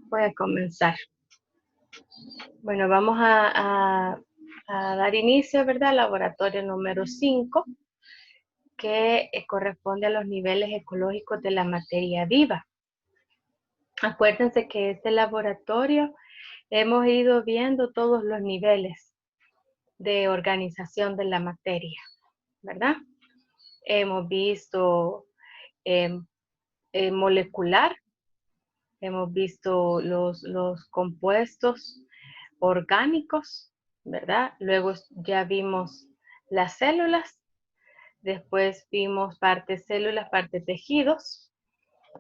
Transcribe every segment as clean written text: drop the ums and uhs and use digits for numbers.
Voy a comenzar. Bueno, vamos a dar inicio, ¿verdad? Al laboratorio número 5, que corresponde a los niveles ecológicos de la materia viva. Acuérdense que este laboratorio hemos ido viendo todos los niveles de organización de la materia, ¿verdad? Hemos visto molecular, hemos visto los compuestos orgánicos, ¿verdad? Luego ya vimos las células, después vimos parte células, parte tejidos,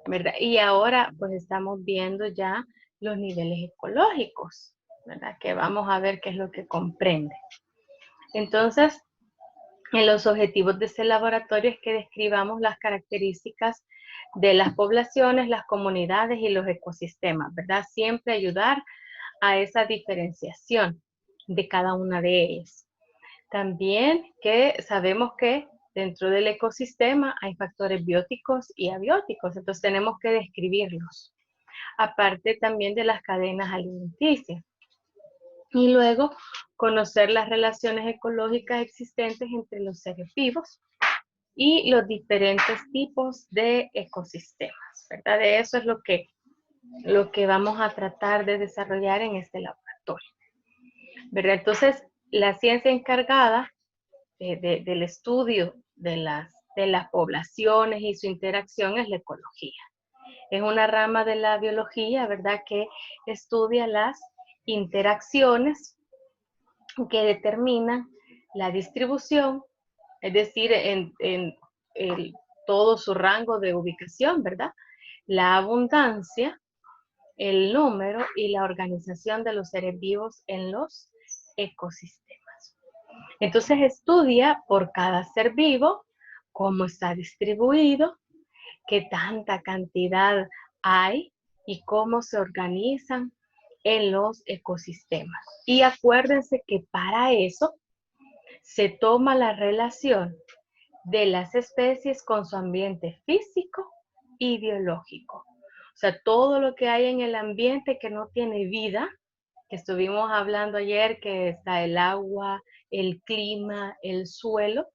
¿verdad? Y ahora pues estamos viendo ya los niveles ecológicos, ¿verdad? Que vamos a ver qué es lo que comprende. Entonces, en los objetivos de este laboratorio es que describamos las características de las poblaciones, las comunidades y los ecosistemas, ¿verdad? Siempre ayudar a esa diferenciación de cada una de ellas. También que sabemos que dentro del ecosistema hay factores bióticos y abióticos, entonces tenemos que describirlos. Aparte también de las cadenas alimenticias. Y luego conocer las relaciones ecológicas existentes entre los seres vivos y los diferentes tipos de ecosistemas, ¿verdad? De eso es lo que vamos a tratar de desarrollar en este laboratorio, ¿verdad? Entonces, la ciencia encargada del estudio de las poblaciones y su interacción es la ecología. Es una rama de la biología, ¿verdad?, que estudia las interacciones que determinan la distribución, es decir, en todo su rango de ubicación, ¿verdad? La abundancia, el número y la organización de los seres vivos en los ecosistemas. Entonces estudia por cada ser vivo cómo está distribuido, qué tanta cantidad hay y cómo se organizan en los ecosistemas. Y acuérdense que para eso se toma la relación de las especies con su ambiente físico y biológico. O sea, todo lo que hay en el ambiente que no tiene vida, que estuvimos hablando ayer, que está el agua, el clima, el suelo,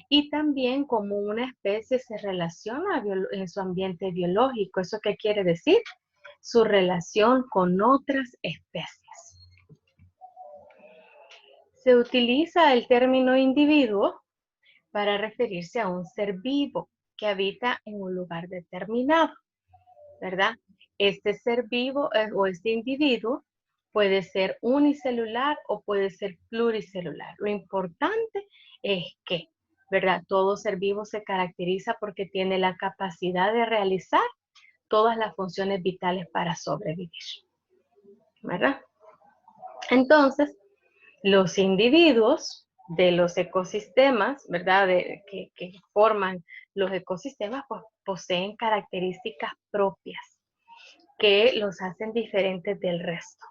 y también como una especie se relaciona en su ambiente biológico. ¿Eso qué quiere decir? Su relación con otras especies. Se utiliza el término individuo para referirse a un ser vivo que habita en un lugar determinado, ¿verdad? Este ser vivo o este individuo puede ser unicelular o puede ser pluricelular. Lo importante es que, ¿verdad?, todo ser vivo se caracteriza porque tiene la capacidad de realizar todas las funciones vitales para sobrevivir, ¿verdad? Entonces, los individuos de los ecosistemas, ¿verdad?, que forman los ecosistemas, pues poseen características propias que los hacen diferentes del resto,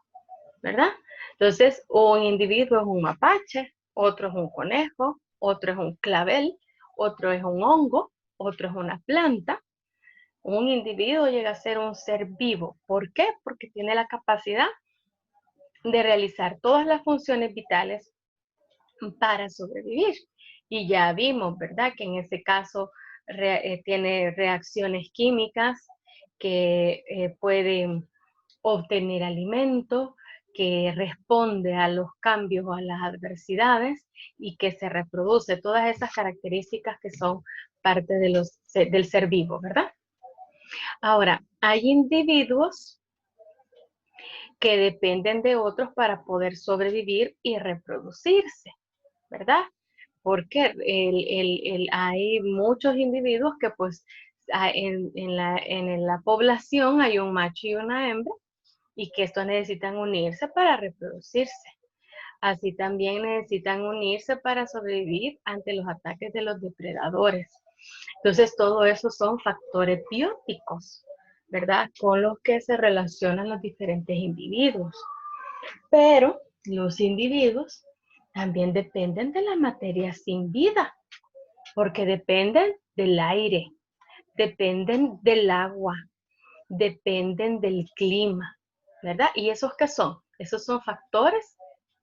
¿verdad? Entonces, un individuo es un mapache, otro es un conejo, otro es un clavel, otro es un hongo, otro es una planta. Un individuo llega a ser un ser vivo. ¿Por qué? Porque tiene la capacidad de realizar todas las funciones vitales para sobrevivir. Y ya vimos, ¿verdad?, que en ese caso tiene reacciones químicas que pueden obtener alimento, que responde a los cambios o a las adversidades y que se reproduce. Todas esas características que son parte del ser vivo, ¿verdad? Ahora, hay individuos que dependen de otros para poder sobrevivir y reproducirse, ¿verdad? Porque hay muchos individuos que pues en la población hay un macho y una hembra y que estos necesitan unirse para reproducirse. Así también necesitan unirse para sobrevivir ante los ataques de los depredadores. Entonces, todo eso son factores bióticos, ¿verdad?, con los que se relacionan los diferentes individuos. Pero los individuos también dependen de la materia sin vida, porque dependen del aire, dependen del agua, dependen del clima, ¿verdad? ¿Y esos qué son? Esos son factores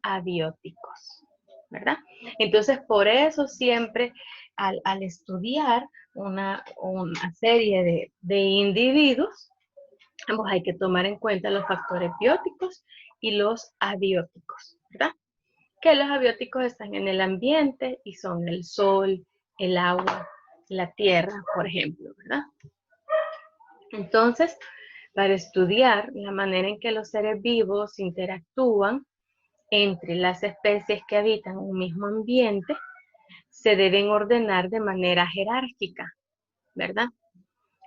abióticos, ¿verdad? Entonces, por eso siempre al estudiar una serie de individuos, pues hay que tomar en cuenta los factores bióticos y los abióticos, ¿verdad? Que los abióticos están en el ambiente y son el sol, el agua, la tierra, por ejemplo, ¿verdad? Entonces, para estudiar la manera en que los seres vivos interactúan entre las especies que habitan un mismo ambiente, se deben ordenar de manera jerárquica, ¿verdad?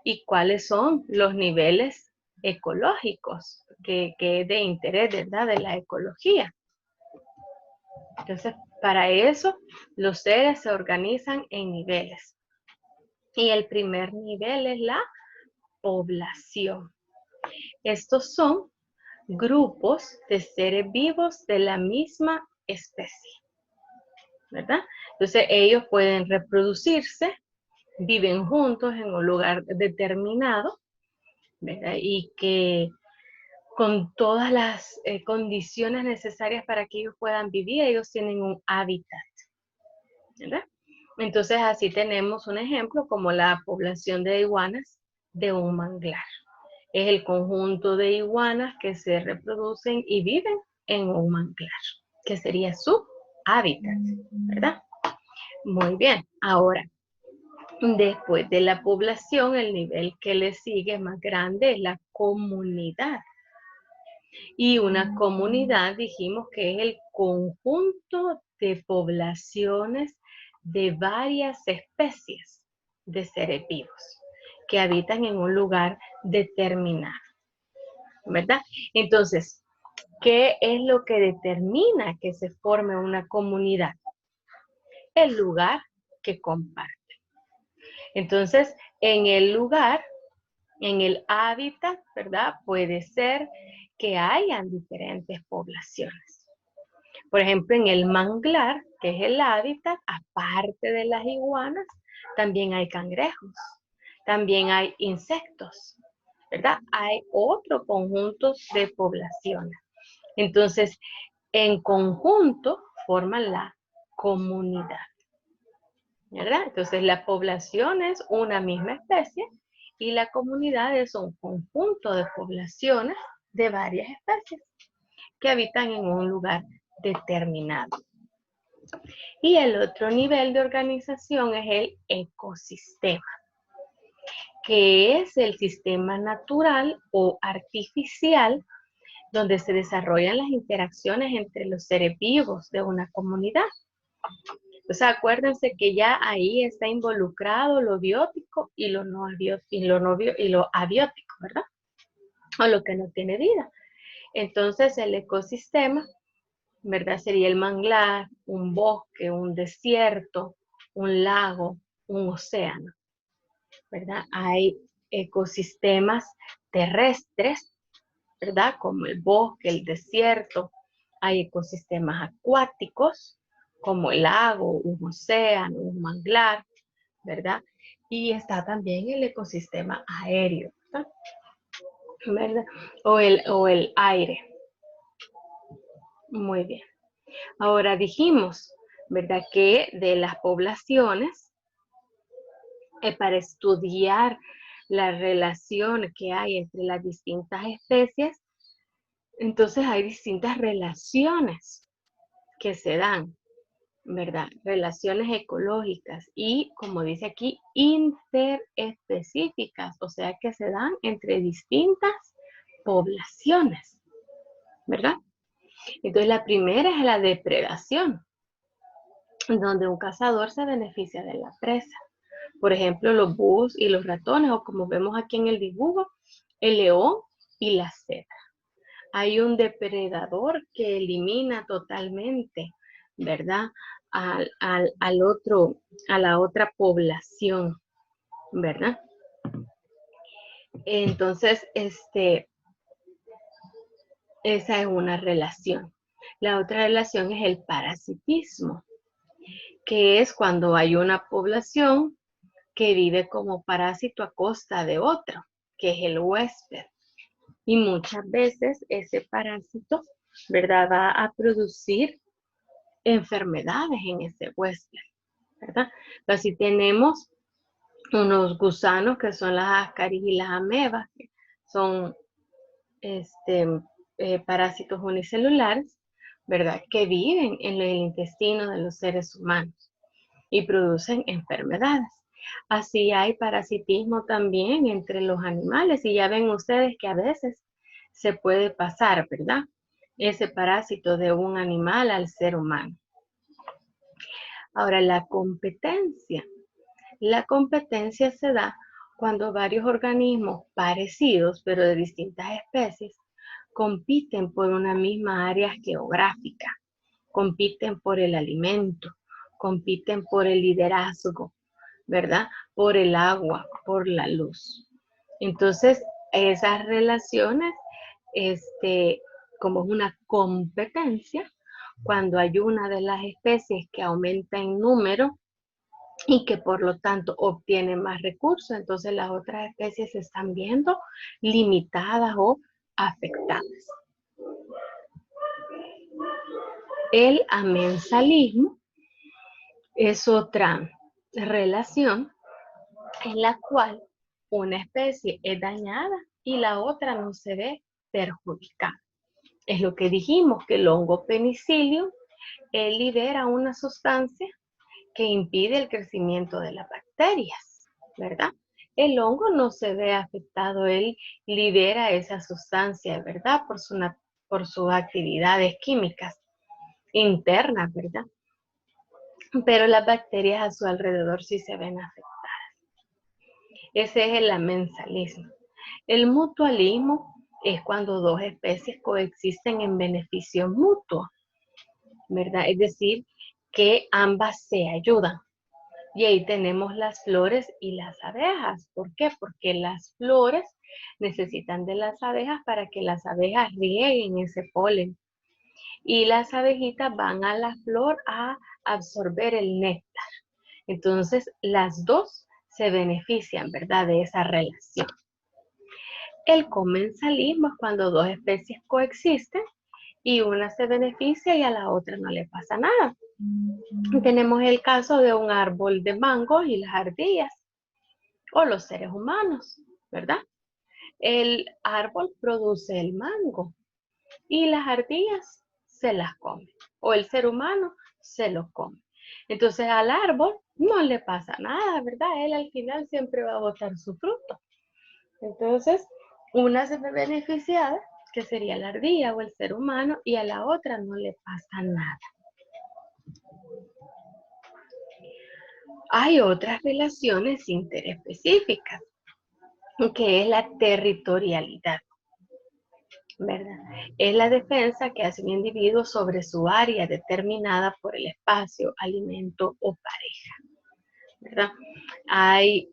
¿Y cuáles son los niveles ecológicos que es de interés, ¿verdad? De la ecología. Entonces, para eso, los seres se organizan en niveles. Y el primer nivel es la población. Estos son grupos de seres vivos de la misma especie, ¿verdad? Entonces, ellos pueden reproducirse, viven juntos en un lugar determinado, ¿verdad? Y que con todas las condiciones necesarias para que ellos puedan vivir, ellos tienen un hábitat, ¿verdad? Entonces así tenemos un ejemplo como la población de iguanas de un manglar. Es el conjunto de iguanas que se reproducen y viven en un manglar, que sería su hábitat, ¿verdad? Muy bien, ahora, después de la población, el nivel que le sigue más grande es la comunidad. Y una comunidad dijimos que es el conjunto de poblaciones de varias especies de seres vivos que habitan en un lugar determinado, ¿verdad? Entonces, ¿qué es lo que determina que se forme una comunidad? El lugar que comparte. Entonces, en el lugar, en el hábitat, ¿verdad? Puede ser que hayan diferentes poblaciones. Por ejemplo, en el manglar, que es el hábitat, aparte de las iguanas, también hay cangrejos, también hay insectos, ¿verdad? Hay otro conjunto de poblaciones. Entonces, en conjunto forman la comunidad, ¿verdad? Entonces, la población es una misma especie y la comunidad es un conjunto de poblaciones de varias especies que habitan en un lugar determinado. Y el otro nivel de organización es el ecosistema, que es el sistema natural o artificial donde se desarrollan las interacciones entre los seres vivos de una comunidad. Entonces acuérdense que ya ahí está involucrado lo biótico y lo no abiótico, y lo abiótico, ¿verdad? O lo que no tiene vida. Entonces el ecosistema, ¿verdad? Sería el manglar, un bosque, un desierto, un lago, un océano, ¿verdad? Hay ecosistemas terrestres, ¿verdad? Como el bosque, el desierto. Hay ecosistemas acuáticos, como el lago, un océano, un manglar, ¿verdad? Y está también el ecosistema aéreo, ¿verdad? O el aire. Muy bien. Ahora dijimos, ¿verdad? Que de las poblaciones, para estudiar la relación que hay entre las distintas especies, entonces hay distintas relaciones que se dan, ¿verdad? Relaciones ecológicas y, como dice aquí, interespecíficas, o sea que se dan entre distintas poblaciones, ¿verdad? Entonces la primera es la depredación, donde un cazador se beneficia de la presa. Por ejemplo, los búhos y los ratones, o como vemos aquí en el dibujo, el león y la cebra. Hay un depredador que elimina totalmente, ¿verdad? A la otra población, ¿verdad? Entonces, esa es una relación. La otra relación es el parasitismo, que es cuando hay una población que vive como parásito a costa de otro, que es el huésped, Y muchas veces ese parásito, ¿verdad?, va a producir enfermedades en ese huésped, ¿verdad? Entonces, si tenemos unos gusanos que son las ascaris y las amebas, que son parásitos unicelulares, ¿verdad?, que viven en el intestino de los seres humanos y producen enfermedades. Así hay parasitismo también entre los animales y ya ven ustedes que a veces se puede pasar, ¿verdad?, ese parásito de un animal al ser humano. Ahora, la competencia. La competencia se da cuando varios organismos parecidos, pero de distintas especies, compiten por una misma área geográfica, compiten por el alimento, compiten por el liderazgo, ¿verdad? Por el agua, por la luz. Entonces, esas relaciones, como es una competencia, cuando hay una de las especies que aumenta en número y que por lo tanto obtiene más recursos, entonces las otras especies se están viendo limitadas o afectadas. El amensalismo es otra relación en la cual una especie es dañada y la otra no se ve perjudicada. Es lo que dijimos, que el hongo penicillium libera una sustancia que impide el crecimiento de las bacterias, ¿verdad? El hongo no se ve afectado, él libera esa sustancia, ¿verdad? Por sus actividades químicas internas, ¿verdad? Pero las bacterias a su alrededor sí se ven afectadas. Ese es el amensalismo. El mutualismo es cuando dos especies coexisten en beneficio mutuo, ¿verdad? Es decir, que ambas se ayudan. Y ahí tenemos las flores y las abejas. ¿Por qué? Porque las flores necesitan de las abejas para que las abejas rieguen ese polen. Y las abejitas van a la flor a absorber el néctar. Entonces, las dos se benefician, ¿verdad?, de esa relación. El comensalismo es cuando dos especies coexisten y una se beneficia y a la otra no le pasa nada. Tenemos el caso de un árbol de mangos y las ardillas, o los seres humanos, ¿verdad? El árbol produce el mango y las ardillas se las comen, o el ser humano se lo come. Entonces al árbol no le pasa nada, ¿verdad? Él al final siempre va a botar su fruto. Entonces, una se ve beneficiada, que sería la ardilla o el ser humano, y a la otra no le pasa nada. Hay otras relaciones interespecíficas, que es la territorialidad, ¿verdad? Es la defensa que hace un individuo sobre su área determinada por el espacio, alimento o pareja, ¿verdad? Hay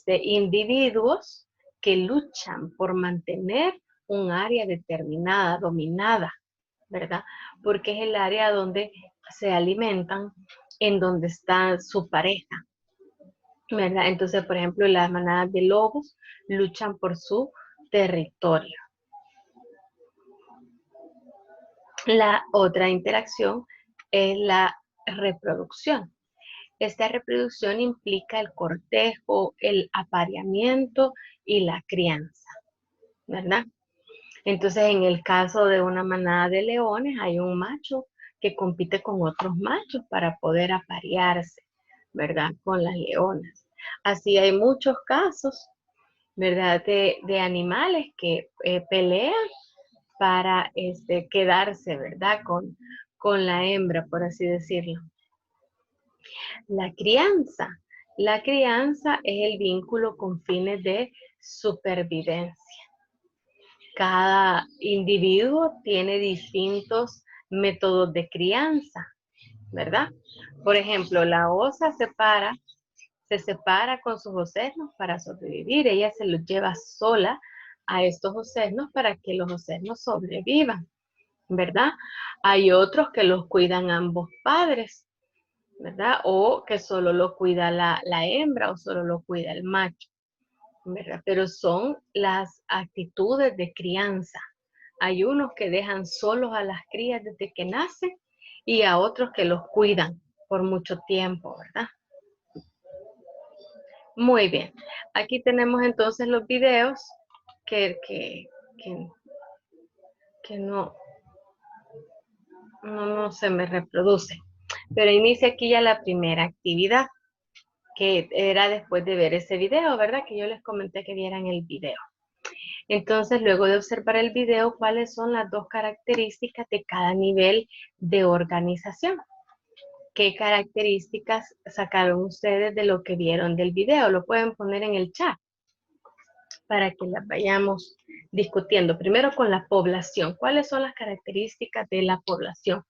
individuos que luchan por mantener un área determinada, dominada, ¿verdad? Porque es el área donde se alimentan, en donde está su pareja, ¿verdad? Entonces, por ejemplo, las manadas de lobos luchan por su territorio. La otra interacción es la reproducción. Esta reproducción implica el cortejo, el apareamiento y la crianza, ¿verdad? Entonces, en el caso de una manada de leones, hay un macho que compite con otros machos para poder aparearse, ¿verdad?, con las leonas. Así hay muchos casos, ¿verdad?, de animales que pelean para quedarse, ¿verdad?, con la hembra, por así decirlo. La crianza. La crianza es el vínculo con fines de supervivencia. Cada individuo tiene distintos métodos de crianza, ¿verdad? Por ejemplo, la osa se separa con sus ocesnos para sobrevivir. Ella se los lleva sola a estos ocesnos para que los ocesnos sobrevivan, ¿verdad? Hay otros que los cuidan ambos padres, ¿verdad? O que solo lo cuida la hembra o solo lo cuida el macho. ¿verdad? Pero son las actitudes de crianza. Hay unos que dejan solos a las crías desde que nacen y a otros que los cuidan por mucho tiempo, ¿verdad? Muy bien. Aquí tenemos entonces los videos que no se me reproducen. Pero inicia aquí ya la primera actividad, que era después de ver ese video, ¿verdad? Que yo les comenté que vieran el video. Entonces, luego de observar el video, ¿cuáles son las dos características de cada nivel de organización? ¿Qué características sacaron ustedes de lo que vieron del video? Lo pueden poner en el chat para que las vayamos discutiendo. Primero con la población. ¿Cuáles son las características de la población?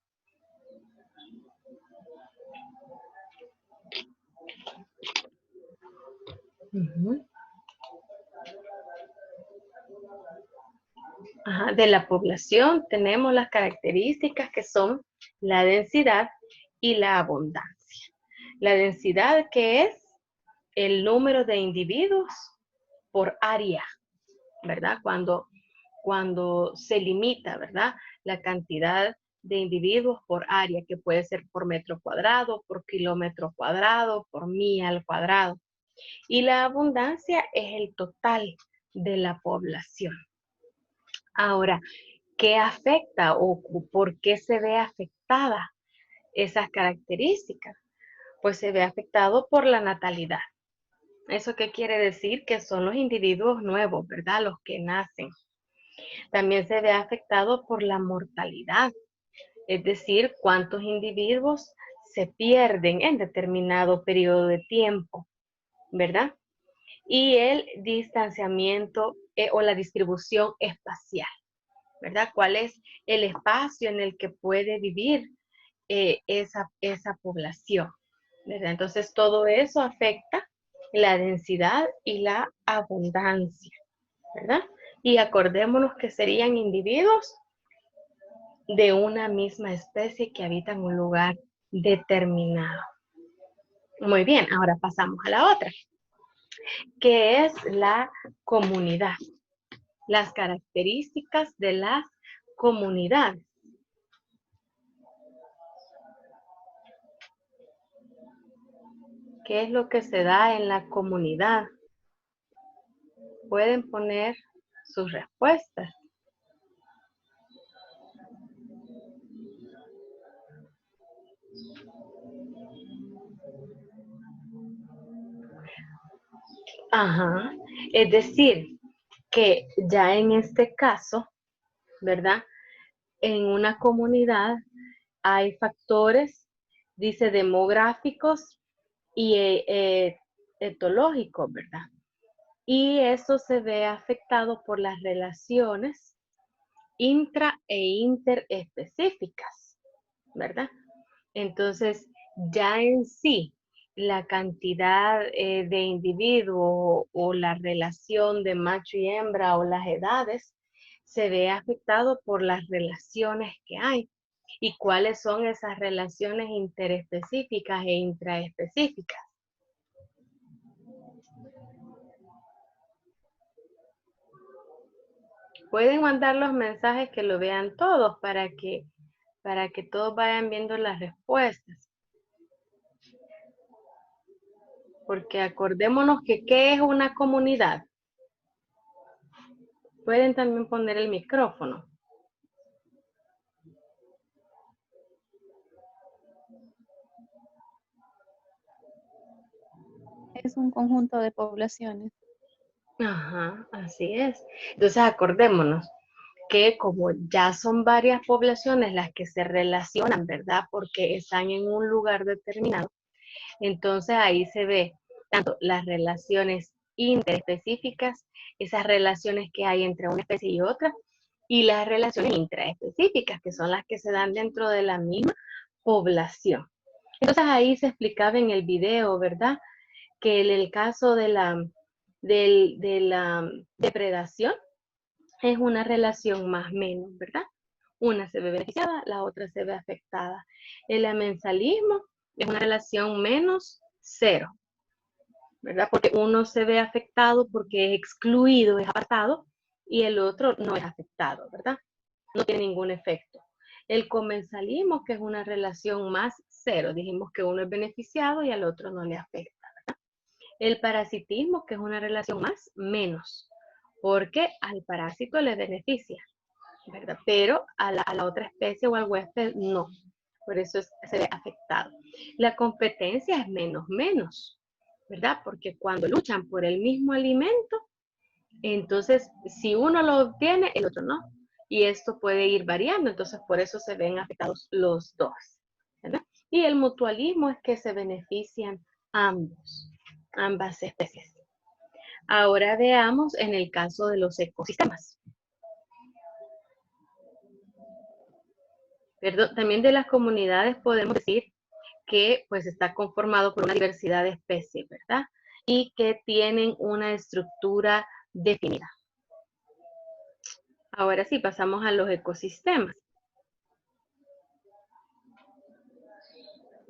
Ajá, de la población tenemos las características que son la densidad y la abundancia. La densidad, que es el número de individuos por área, ¿verdad? Cuando se limita, ¿verdad? La cantidad de individuos por área, que puede ser por metro cuadrado, por kilómetro cuadrado, por milla al cuadrado. Y la abundancia es el total de la población. Ahora, ¿qué afecta o por qué se ve afectada esas características? Pues se ve afectado por la natalidad. ¿Eso qué quiere decir? Que son los individuos nuevos, ¿verdad? Los que nacen. También se ve afectado por la mortalidad, es decir, cuántos individuos se pierden en determinado periodo de tiempo, ¿verdad? Y el distanciamiento o la distribución espacial, ¿verdad? ¿Cuál es el espacio en el que puede vivir esa población? ¿Verdad? Entonces, todo eso afecta la densidad y la abundancia, ¿verdad? Y acordémonos que serían individuos de una misma especie que habitan un lugar determinado. Muy bien, ahora pasamos a la otra, que es la comunidad. Las características de las comunidades. ¿Qué es lo que se da en la comunidad? Pueden poner sus respuestas. Ajá, es decir, que ya en este caso, ¿verdad? En una comunidad hay factores, dice, demográficos y etológicos, ¿verdad? Y eso se ve afectado por las relaciones intra e interespecíficas, ¿verdad? Entonces, ya en sí, la cantidad de individuos o la relación de macho y hembra o las edades se ve afectado por las relaciones que hay. ¿Y cuáles son esas relaciones interespecíficas e intraespecíficas? Pueden mandar los mensajes que lo vean todos para que todos vayan viendo las respuestas. Porque acordémonos que ¿qué es una comunidad? Pueden también poner el micrófono. Es un conjunto de poblaciones. Ajá, así es. Entonces acordémonos que como ya son varias poblaciones las que se relacionan, ¿verdad? Porque están en un lugar determinado. Entonces ahí se ve tanto las relaciones interespecíficas, esas relaciones que hay entre una especie y otra, y las relaciones intraespecíficas, que son las que se dan dentro de la misma población. Entonces ahí se explicaba en el video, ¿verdad? Que en el caso de la depredación es una relación más menos, ¿verdad? Una se ve beneficiada, la otra se ve afectada. El amensalismo es una relación menos cero. ¿verdad? Porque uno se ve afectado porque es excluido, es apartado, y el otro no es afectado, ¿verdad? No tiene ningún efecto. El comensalismo, que es una relación más cero, dijimos que uno es beneficiado y al otro no le afecta, ¿verdad? El parasitismo, que es una relación más menos, porque al parásito le beneficia, ¿verdad? Pero a la otra especie o al huésped no. Por eso se ve afectado. La competencia es menos, menos, ¿verdad? Porque cuando luchan por el mismo alimento, entonces si uno lo obtiene, el otro no. Y esto puede ir variando, entonces por eso se ven afectados los dos, ¿verdad? Y el mutualismo es que se benefician ambas especies. Ahora veamos en el caso de los ecosistemas. Perdón, también de las comunidades podemos decir que pues está conformado por una diversidad de especies, ¿verdad? Y que tienen una estructura definida. Ahora sí, pasamos a los ecosistemas.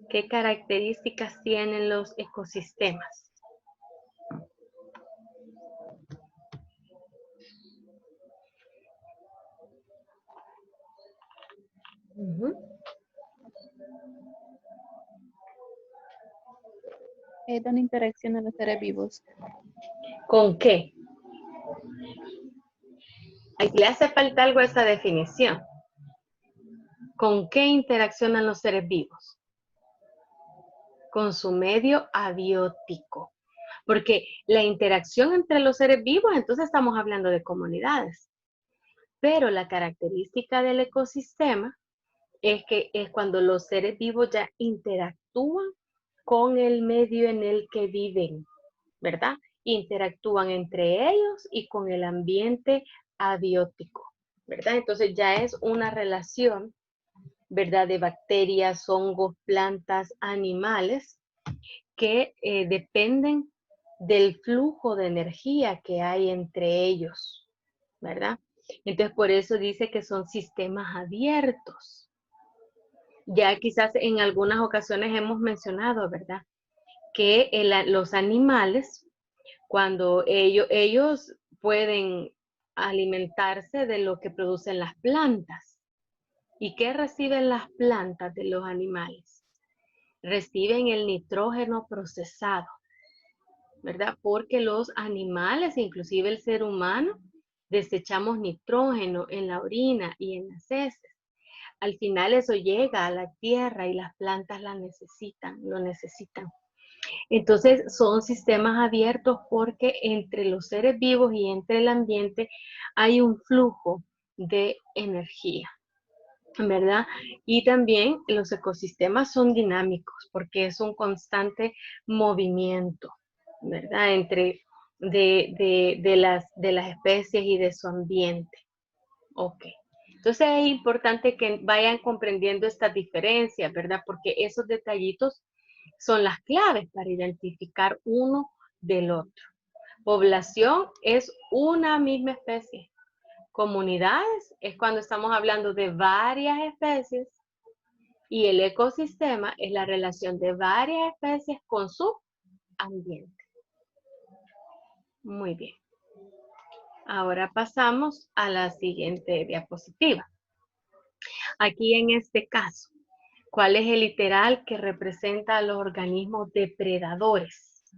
¿Qué características tienen los ecosistemas? ¿Dónde interaccionan los seres vivos? ¿Con qué? Ahí le hace falta algo a esa definición. ¿Con qué interaccionan los seres vivos? Con su medio abiótico. Porque la interacción entre los seres vivos, entonces estamos hablando de comunidades. Pero la característica del ecosistema es que es cuando los seres vivos ya interactúan con el medio en el que viven, ¿verdad? Interactúan entre ellos y con el ambiente abiótico, ¿verdad? Entonces ya es una relación, ¿verdad? De bacterias, hongos, plantas, animales que dependen del flujo de energía que hay entre ellos, ¿verdad? Entonces por eso dice que son sistemas abiertos. Ya quizás en algunas ocasiones hemos mencionado, ¿verdad? Que los animales, cuando ellos pueden alimentarse de lo que producen las plantas. ¿Y qué reciben las plantas de los animales? Reciben el nitrógeno procesado, ¿verdad? Porque los animales, inclusive el ser humano, desechamos nitrógeno en la orina y en las heces. Al final eso llega a la tierra y las plantas lo necesitan. Entonces son sistemas abiertos porque entre los seres vivos y entre el ambiente hay un flujo de energía, ¿verdad? Y también los ecosistemas son dinámicos porque es un constante movimiento, ¿verdad? Entre de las especies y de su ambiente. Ok. Entonces es importante que vayan comprendiendo estas diferencias, ¿verdad? Porque esos detallitos son las claves para identificar uno del otro. Población es una misma especie. Comunidades es cuando estamos hablando de varias especies y el ecosistema es la relación de varias especies con su ambiente. Muy bien. Ahora pasamos a la siguiente diapositiva. Aquí en este caso, ¿cuál es el literal que representa a los organismos depredadores?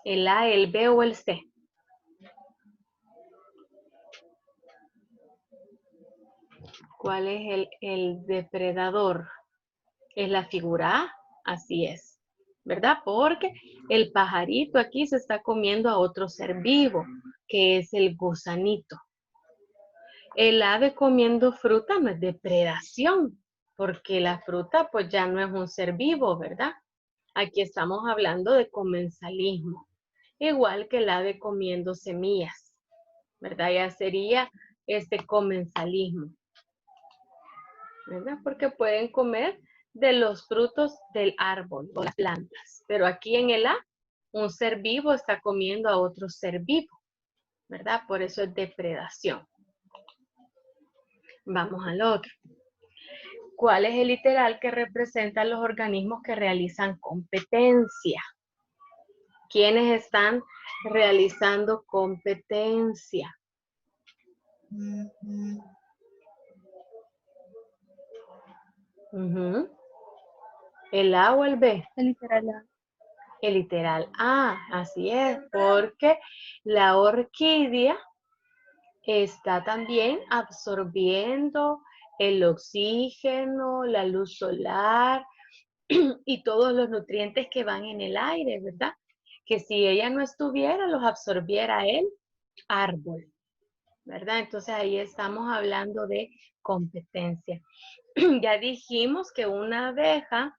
¿El A, el B o el C? ¿Cuál es el depredador? ¿Es la figura A? Así es, ¿verdad? Porque el pajarito aquí se está comiendo a otro ser vivo, que es el gusanito. El ave comiendo fruta no es depredación, porque la fruta pues ya no es un ser vivo, ¿verdad? Aquí estamos hablando de comensalismo, igual que el ave comiendo semillas, ¿verdad? Ya sería este comensalismo, ¿verdad? Porque pueden comer de los frutos del árbol o las plantas, pero aquí en el A, un ser vivo está comiendo a otro ser vivo, ¿verdad? Por eso es depredación. Vamos al otro. ¿Cuál es el literal que representa los organismos que realizan competencia? ¿Quiénes están realizando competencia? Ujú. ¿El A o el B? El literal A. El literal A, así es, porque la orquídea está también absorbiendo el oxígeno, la luz solar y todos los nutrientes que van en el aire, ¿verdad? Que si ella no estuviera, los absorbiera el árbol, ¿verdad? Entonces ahí estamos hablando de competencia. Ya dijimos que una abeja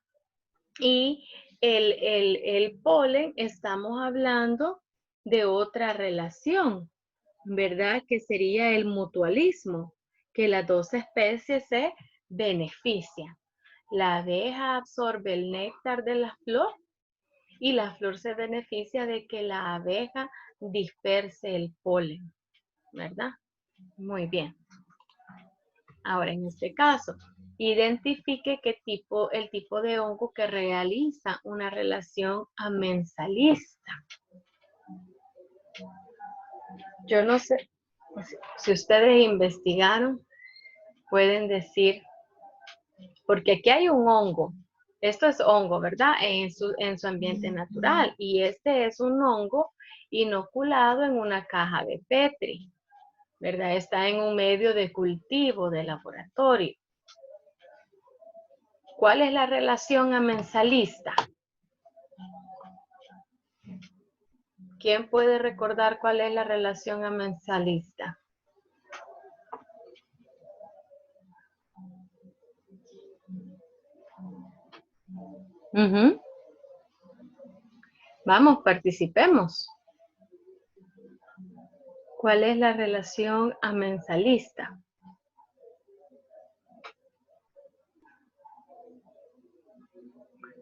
y el polen, estamos hablando de otra relación, ¿verdad? Que sería el mutualismo, que las dos especies se benefician. La abeja absorbe el néctar de la flor y la flor se beneficia de que la abeja disperse el polen, ¿verdad? Muy bien. Ahora, en este caso, identifique el tipo de hongo que realiza una relación amensalista. Yo no sé si ustedes investigaron, pueden decir, porque aquí hay un hongo. Esto es hongo, ¿verdad? En su ambiente natural. Y este es un hongo inoculado en una caja de Petri, ¿verdad? Está en un medio de cultivo de laboratorio. ¿Cuál es la relación amensalista? ¿Quién puede recordar cuál es la relación amensalista? Vamos, participemos. ¿Cuál es la relación amensalista?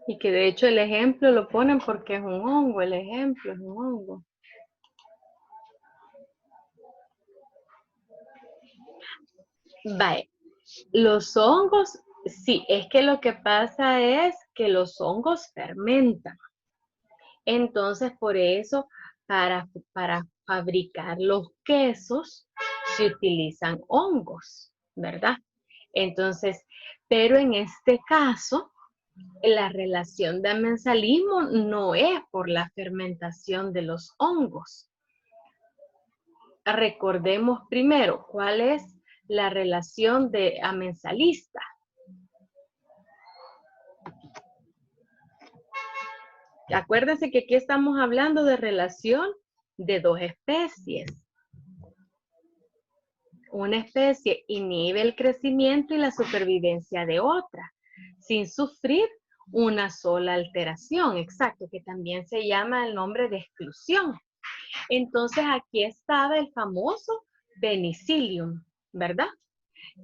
Y que de hecho el ejemplo lo ponen porque es un hongo, el ejemplo es un hongo. Vale, los hongos, sí, es que lo que pasa es que los hongos fermentan. Entonces, por eso, para fabricar los quesos, se utilizan hongos, ¿verdad? Entonces, pero en este caso, la relación de amensalismo no es por la fermentación de los hongos. Recordemos primero cuál es la relación de amensalista. Acuérdense que aquí estamos hablando de relación de dos especies. Una especie inhibe el crecimiento y la supervivencia de otra, sin sufrir una sola alteración, exacto, que también se llama el nombre de exclusión. Entonces aquí estaba el famoso Penicillium, ¿verdad?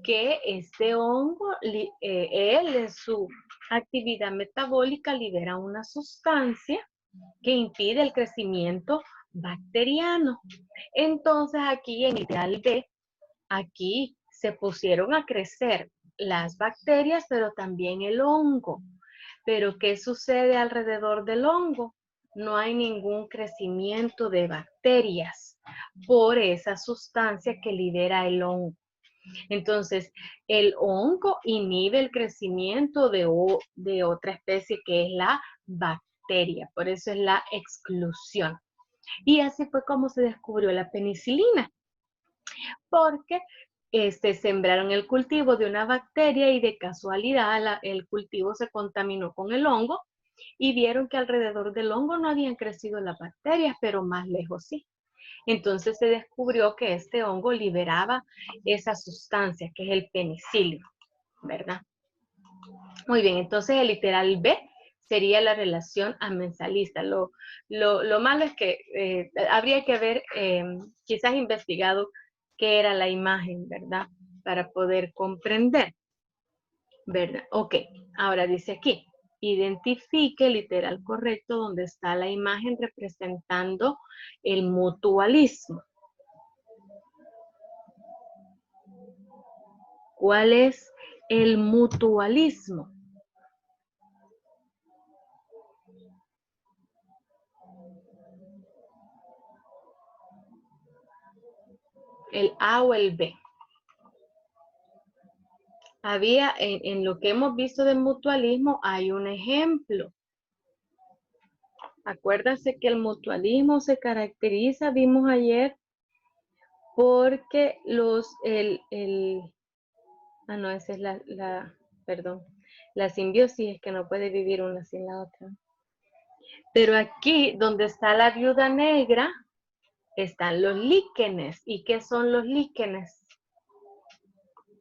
Que este hongo, él en su actividad metabólica libera una sustancia que impide el crecimiento bacteriano. Entonces aquí en ideal B, aquí se pusieron a crecer las bacterias, pero también el hongo. Pero ¿qué sucede alrededor del hongo? No hay ningún crecimiento de bacterias por esa sustancia que libera el hongo. Entonces, el hongo inhibe el crecimiento de otra especie que es la bacteria. Por eso es la exclusión. Y así fue como se descubrió la penicilina. Porque sembraron el cultivo de una bacteria y de casualidad el cultivo se contaminó con el hongo y vieron que alrededor del hongo no habían crecido las bacterias, pero más lejos sí. Entonces se descubrió que este hongo liberaba esa sustancia que es el penicilio, ¿verdad? Muy bien, entonces el literal B sería la relación amensalista. Lo malo es que habría que haber quizás investigado qué era la imagen, ¿verdad? Para poder comprender, ¿verdad? Ok, ahora dice aquí, identifique el literal correcto donde está la imagen representando el mutualismo. ¿Cuál es el mutualismo? el A o el B. Había, en lo que hemos visto de mutualismo, hay un ejemplo. Acuérdense que el mutualismo se caracteriza, vimos ayer, porque no, esa es perdón, la simbiosis es que no puede vivir una sin la otra. Pero aquí, donde está la viuda negra, están los líquenes. ¿Y qué son los líquenes?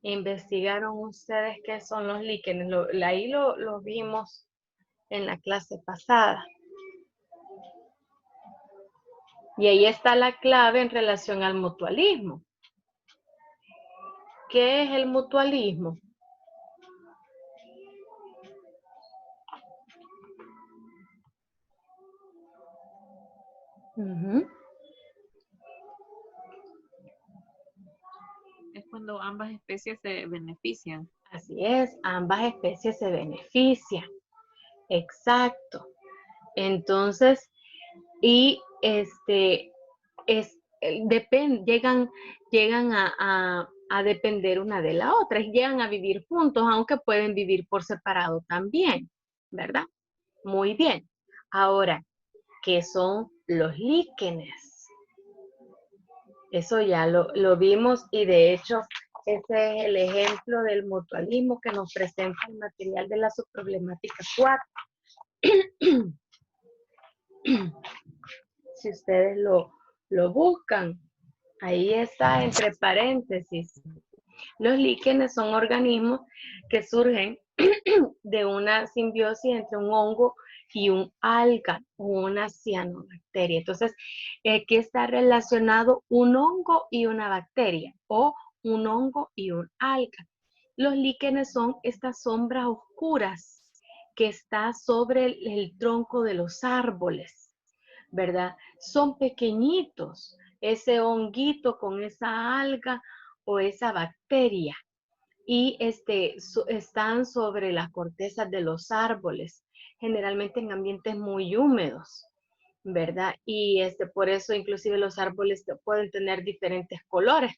¿Investigaron ustedes qué son los líquenes? Ahí lo vimos en la clase pasada. Y ahí está la clave en relación al mutualismo. ¿Qué es el mutualismo? Es cuando ambas especies se benefician. Así es, ambas especies se benefician. Exacto. Entonces, y llegan a depender una de la otra, y llegan a vivir juntos, aunque pueden vivir por separado también, ¿verdad? Muy bien. Ahora, ¿qué son los líquenes? Eso ya lo vimos, y de hecho ese es el ejemplo del mutualismo que nos presenta el material de la subproblemática 4. Si ustedes lo buscan, ahí está entre paréntesis. Los líquenes son organismos que surgen de una simbiosis entre un hongo y un alga o una cianobacteria. Entonces, aquí está relacionado un hongo y una bacteria, o un hongo y un alga. Los líquenes son estas sombras oscuras que está sobre el tronco de los árboles, ¿verdad? Son pequeñitos, ese honguito con esa alga o esa bacteria, y están sobre las cortezas de los árboles, generalmente en ambientes muy húmedos, ¿verdad? Y por eso inclusive los árboles pueden tener diferentes colores,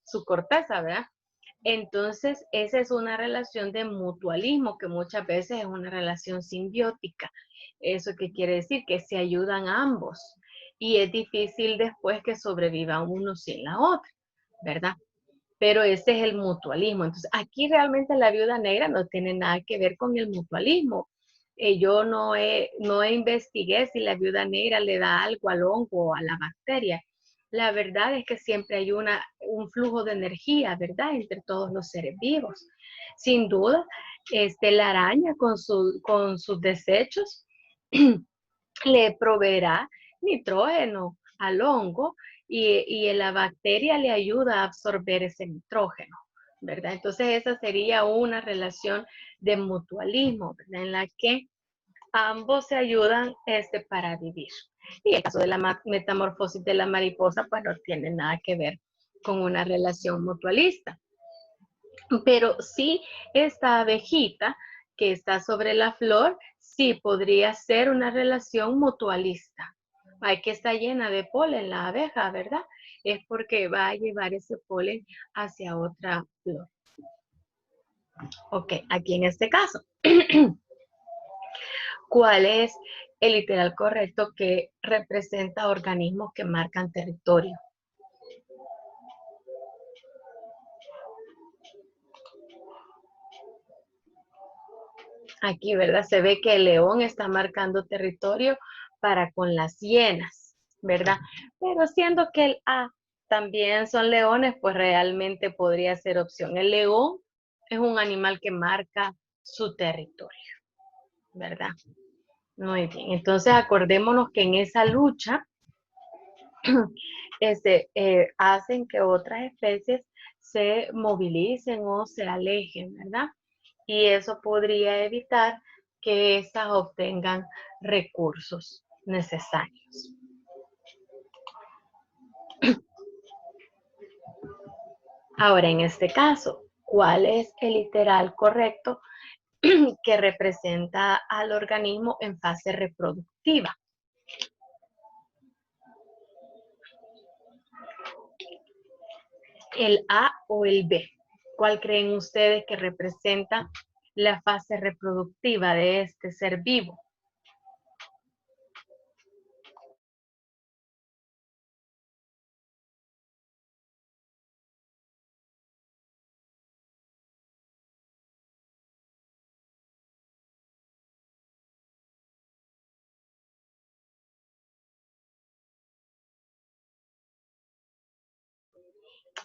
su corteza, ¿verdad? Entonces, esa es una relación de mutualismo, que muchas veces es una relación simbiótica. ¿Eso qué quiere decir? Que se ayudan ambos, y es difícil después que sobreviva uno sin la otra, ¿verdad? Pero ese es el mutualismo. Entonces, aquí realmente la viuda negra no tiene nada que ver con el mutualismo. Yo no investigué si la viuda negra le da algo al hongo o a la bacteria. La verdad es que siempre hay un flujo de energía, ¿verdad?, entre todos los seres vivos. Sin duda, la araña con sus desechos le proveerá nitrógeno al hongo, y la bacteria le ayuda a absorber ese nitrógeno, ¿verdad? Entonces esa sería una relación de mutualismo, ¿verdad?, en la que ambos se ayudan para vivir. Y el caso de la metamorfosis de la mariposa, pues no tiene nada que ver con una relación mutualista. Pero sí, esta abejita que está sobre la flor, sí podría ser una relación mutualista. Hay que estar llena de polen la abeja, ¿verdad? Es porque va a llevar ese polen hacia otra flor. Ok, aquí en este caso, ¿cuál es el literal correcto que representa organismos que marcan territorio? Aquí, ¿verdad? Se ve que el león está marcando territorio para con las hienas, ¿verdad? Pero siendo que el A también son leones, pues realmente podría ser opción. El león es un animal que marca su territorio, ¿verdad? Muy bien. Entonces, acordémonos que en esa lucha hacen que otras especies se movilicen o se alejen, ¿verdad? Y eso podría evitar que éstas obtengan recursos necesarios. Ahora, en este caso, ¿cuál es el literal correcto que representa al organismo en fase reproductiva? ¿El A o el B? ¿Cuál creen ustedes que representa la fase reproductiva de este ser vivo?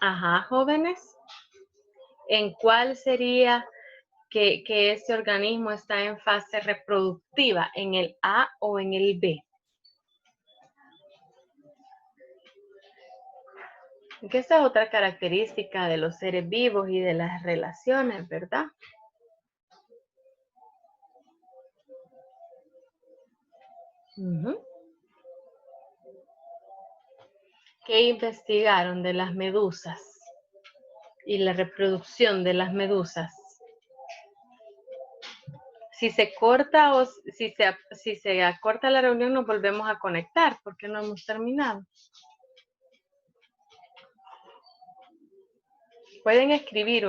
Ajá, jóvenes. ¿En cuál sería que ese organismo está en fase reproductiva? ¿En el A o en el B? Que esa es otra característica de los seres vivos y de las relaciones, ¿verdad? ¿Qué investigaron de las medusas y la reproducción de las medusas? Si se corta o si se acorta la reunión, nos volvemos a conectar porque no hemos terminado. Pueden escribir.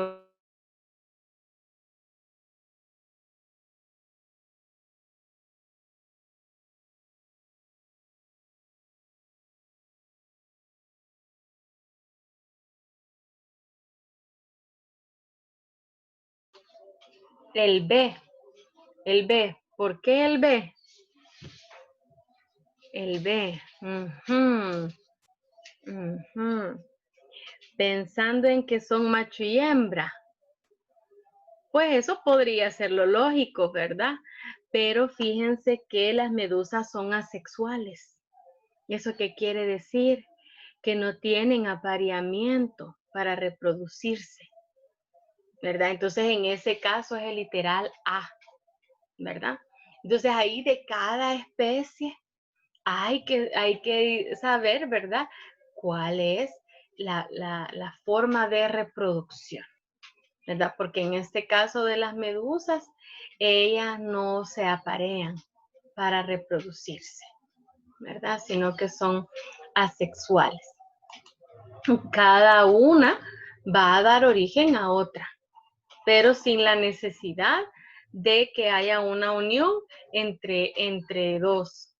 El B. El B. ¿Por qué el B? El B. Pensando en que son macho y hembra. Pues eso podría ser lo lógico, ¿verdad? Pero fíjense que las medusas son asexuales. ¿Eso qué quiere decir? Que no tienen apareamiento para reproducirse, ¿verdad? Entonces, en ese caso es el literal A, ¿verdad? Entonces, ahí de cada especie hay que saber, ¿verdad? ¿Cuál es la forma de reproducción? ¿Verdad? Porque en este caso de las medusas, ellas no se aparean para reproducirse, ¿verdad? Sino que son asexuales. Cada una va a dar origen a otra, pero sin la necesidad de que haya una unión entre dos